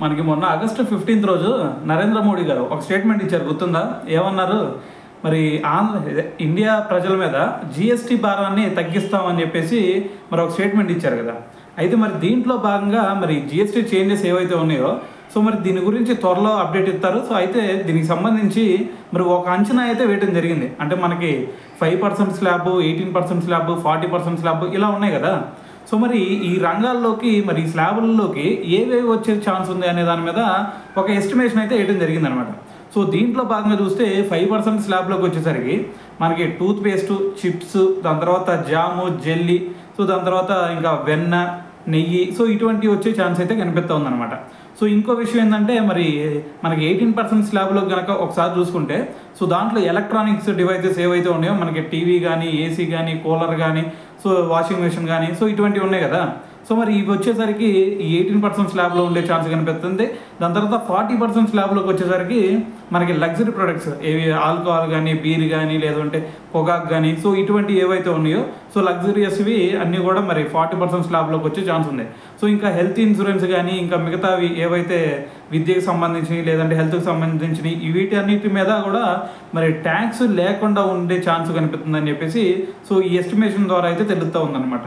మనకి మొన్న ఆగస్టు 15 రోజు నరేంద్ర మోడీ గారు ఒక స్టేట్మెంట్ ఇచ్చారు, గుర్తుందా? ఏమన్నారు? మరి ఇండియా ప్రజల మీద జిఎస్టీ భారాన్ని తగ్గిస్తామని చెప్పేసి మరి ఒక స్టేట్మెంట్ ఇచ్చారు కదా. అయితే మరి దీంట్లో భాగంగా మరి జిఎస్టీ చేంజెస్ ఏవైతే ఉన్నాయో సో మరి దీని గురించి త్వరలో అప్డేట్ ఇస్తారు. సో అయితే దీనికి సంబంధించి మరి ఒక అంచనా అయితే వేయడం జరిగింది. అంటే మనకి 5% స్లాబ్, 18% స్లాబ్, 40% స్లాబ్ ఇలా ఉన్నాయి కదా. సో మరి ఈ రంగాల్లోకి మరి ఈ స్లాబుల్లోకి ఏవేవి వచ్చే ఛాన్స్ ఉంది అనే దాని మీద ఒక ఎస్టిమేషన్ అయితే వేయడం జరిగింది అనమాట. సో దీంట్లో భాగంగా చూస్తే 5% స్లాబ్లోకి వచ్చేసరికి మనకి టూత్ పేస్ట్, చిప్స్, దాని తర్వాత జాము, జెల్లీ, సో దాని తర్వాత ఇంకా వెన్న, నెయ్యి, సో ఇటువంటివి వచ్చే ఛాన్స్ అయితే కనిపిస్తూ ఉందన్నమాట. సో ఇంకో విషయం ఏంటంటే మరి మనకి 18% స్లాబ్లో కనుక ఒకసారి చూసుకుంటే సో దాంట్లో ఎలక్ట్రానిక్స్ డివైసెస్ ఏవైతే ఉన్నాయో మనకి టీవీ కానీ, ఏసీ కానీ, కూలర్ కానీ, సో వాషింగ్ మెషిన్ కానీ, సో ఇటువంటివి ఉన్నాయి కదా. సో మరి ఇవి వచ్చేసరికి ఈ 18% స్లాబ్లో ఉండే ఛాన్స్ కనిపిస్తుంది. దాని తర్వాత 40% స్లాబ్లోకి వచ్చేసరికి మనకి లగ్జరీ ప్రొడక్ట్స్ ఏవి, ఆల్కహాల్ కానీ, బీర్ కానీ, లేదంటే పొగాకు కానీ, సో ఇటువంటి ఏవైతే ఉన్నాయో సో లగ్జరియస్వి అన్నీ కూడా మరి 40% స్లాబ్లోకి వచ్చే ఛాన్స్ ఉంది. సో ఇంకా హెల్త్ ఇన్సూరెన్స్ కానీ, ఇంకా మిగతావి ఏవైతే విద్యకు సంబంధించినవి లేదంటే హెల్త్కి సంబంధించినవి వీటన్నిటి మీద కూడా మరి ట్యాక్స్ లేకుండా ఉండే ఛాన్స్ కనిపిస్తుందని చెప్పేసి సో ఈ ఎస్టిమేషన్ ద్వారా అయితే తెలుస్తూ ఉందన్నమాట.